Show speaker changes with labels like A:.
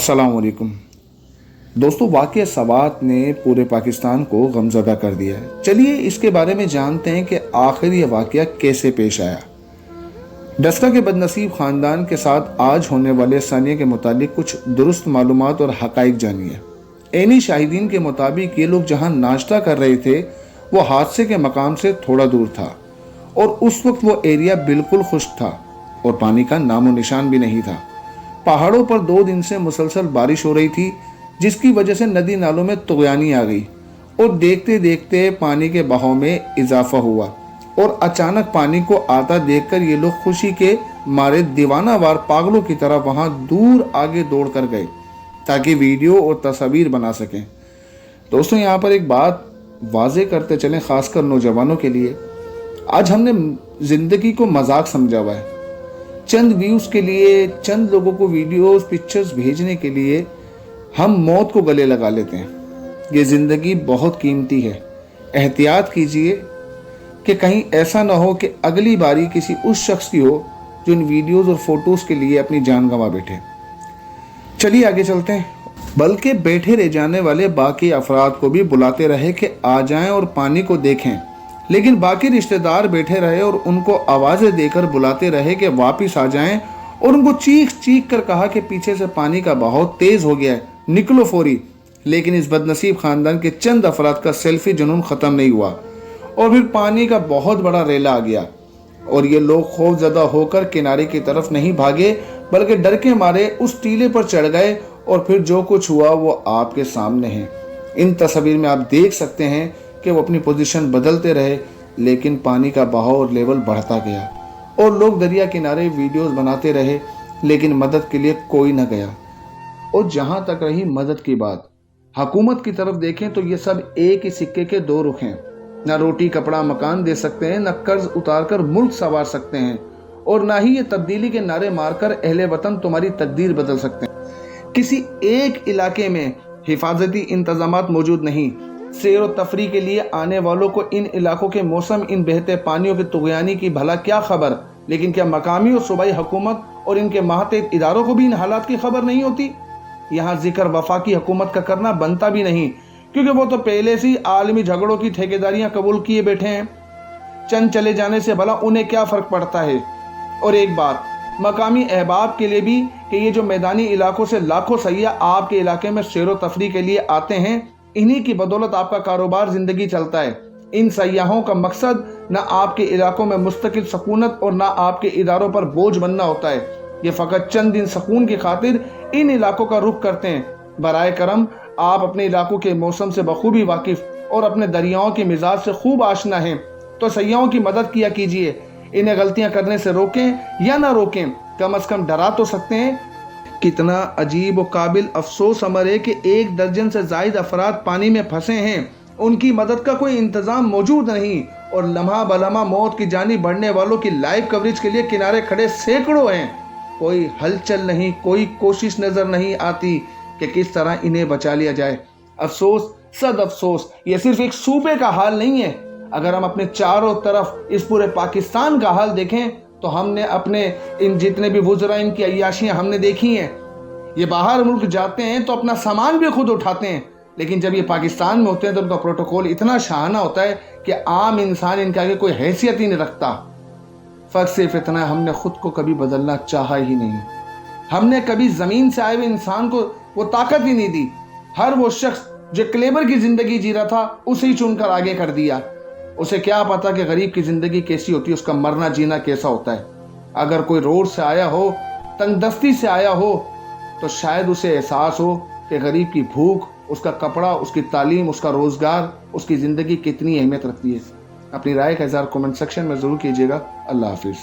A: अस्सलाम वालेकुम दोस्तों, वाक़या सवात ने पूरे पाकिस्तान को गमज़दा कर दिया है। चलिए इसके बारे में जानते हैं कि आखिर ये वाक़या कैसे पेश आया। डस्का के बदनसीब ख़ानदान के साथ आज होने वाले सानिया के मुतालिक कुछ दुरुस्त मालूमात और हक़ाइक़ जानिए। ऐनी शाहिदीन के मुताबिक ये लोग जहाँ नाश्ता कर रहे थे वो हादसे के मकाम से थोड़ा दूर था और उस वक्त वो एरिया बिल्कुल खुश्क था और पानी का नामो निशान भी नहीं था। पहाड़ों पर 2 दिन से मुसलसल बारिश हो रही थी, जिसकी वजह से नदी नालों में तुग़यानी आ गई और देखते देखते पानी के बहाव में इजाफा हुआ और अचानक पानी को आता देखकर ये लोग खुशी के मारे दीवानावार पागलों की तरह वहां दूर आगे दौड़ कर गए ताकि वीडियो और तस्वीर बना सकें। दोस्तों, यहाँ पर एक बात वाज़े करते चलें, खासकर नौजवानों के लिए। आज हमने ज़िंदगी को मजाक समझा हुआ है। चंद व्यूज़ के लिए, चंद लोगों को वीडियोस पिक्चर्स भेजने के लिए हम मौत को गले लगा लेते हैं। ये ज़िंदगी बहुत कीमती है। एहतियात कीजिए कि कहीं ऐसा ना हो कि अगली बारी किसी उस शख्स की हो जो इन वीडियोस और फोटोज़ के लिए अपनी जान गंवा बैठे। चलिए आगे चलते हैं। बल्कि बैठे रह जाने वाले बाकी अफराद को भी बुलाते रहे कि आ जाएं और पानी को देखें, लेकिन बाकी रिश्तेदार बैठे रहे और उनको आवाज़ें देकर बुलाते रहे कि वापस आ जाएं और उनको चीख चीख कर कहा कि पीछे से पानी का बहाव तेज़ हो गया है, निकलो फौरी। लेकिन इस बदनसीब ख़ानदान के चंद अफराद का सेल्फी जुनून ख़त्म नहीं हुआ और फिर पानी का बहुत बड़ा रेला आ गया और ये लोग खौफजदा होकर किनारे की तरफ नहीं भागे, बल्कि डर के मारे उस टीले पर चढ़ गए और फिर जो कुछ हुआ वो आपके सामने है। इन तस्वीर में आप देख सकते हैं कि वो अपनी पोजीशन बदलते रहे, लेकिन पानी का बहाव और लेवल बढ़ता गया और लोग दरिया किनारे वीडियोस बनाते रहे, लेकिन मदद के लिए कोई न गया। और जहां तक रही मदद की बात, हुकूमत की तरफ देखें तो ये सब एक ही सिक्के के 2 रुख हैं। न रोटी कपड़ा मकान दे सकते हैं, न कर्ज उतार कर मुल्क संवार सकते हैं और ना ही ये तब्दीली के नारे मारकर अहले वतन तुम्हारी तकदीर बदल सकते हैं। किसी एक इलाके में हिफाजती इंतजामात मौजूद नहीं। सैर और तफरी के लिए आने वालों को इन इलाकों के मौसम, इन बहते पानियों की तुग़यानी की भला क्या खबर, लेकिन क्या मकामी और सूबाई हुकूमत और इनके मातहत इदारों को भी इन हालात की खबर नहीं होती? यहाँ जिक्र वफाकी हुकूमत का करना बनता भी नहीं, क्योंकि वो तो पहले से ही आलमी झगड़ों की ठेकेदारियां कबूल किए बैठे हैं। चंद चले जाने से भला उन्हें क्या फ़र्क पड़ता है। और एक बात मकामी अहबाब के लिए भी कि ये जो मैदानी इलाकों से लाखों सयाह आपके इलाके में सैर व तफरी के लिए आते हैं, इन्हीं की बदौलत आपका कारोबार ज़िंदगी चलता है। इन सयाहों का मकसद न आपके इलाकों में मुस्तकिल सकूनत और न आपके इदारों पर बोझ बनना होता है। ये फ़कत चंद दिन सकून की खातिर इन इलाकों का रुख करते हैं। बराए करम आप अपने इलाकों के मौसम से बखूबी वाकिफ़ और अपने दरियाओं के मिजाज से खूब आशना हैं, तो सयाहों की मदद किया कीजिए। इन्हें गलतियां करने से रोकें या ना रोकें, कम अज़ कम डरा तो सकते हैं। कितना अजीब व काबिल अफसोस अमर है कि 1 दर्जन से ज़ायद अफराद पानी में फंसे हैं, उनकी मदद का कोई इंतज़ाम मौजूद नहीं और लम्हा बलम्हा मौत की जानिब बढ़ने वालों की लाइव कवरेज के लिए किनारे खड़े सैकड़ों हैं। कोई हलचल नहीं, कोई कोशिश नज़र नहीं आती कि किस तरह इन्हें बचा लिया जाए। अफसोस, सद अफसोस, ये सिर्फ एक सूबे का हाल नहीं है। अगर हम अपने चारों तरफ इस पूरे पाकिस्तान का हाल देखें तो हमने अपने इन जितने भी वुज़रा, इनकी अय्याशियाँ हमने देखी हैं। ये बाहर मुल्क जाते हैं तो अपना सामान भी खुद उठाते हैं, लेकिन जब ये पाकिस्तान में होते हैं तो उनका प्रोटोकॉल इतना शाहाना होता है कि आम इंसान इनके आगे कोई हैसियत ही नहीं रखता। फ़र्क सिर्फ इतना, हमने खुद को कभी बदलना चाहा ही नहीं। हमने कभी ज़मीन से आए हुए इंसान को वो ताकत ही नहीं दी। हर वो शख्स जो क्लेबर की ज़िंदगी जी रहा था, उसे ही चुनकर आगे कर दिया। उसे क्या पता कि गरीब की ज़िंदगी कैसी होती है, उसका मरना जीना कैसा होता है। अगर कोई रोड से आया हो, तंगदस्ती से आया हो, तो शायद उसे एहसास हो कि गरीब की भूख, उसका कपड़ा, उसकी तालीम, उसका रोज़गार, उसकी ज़िंदगी कितनी अहमियत रखती है। अपनी राय का इज़हार कमेंट सेक्शन में ज़रूर कीजिएगा। अल्लाह हाफिज़।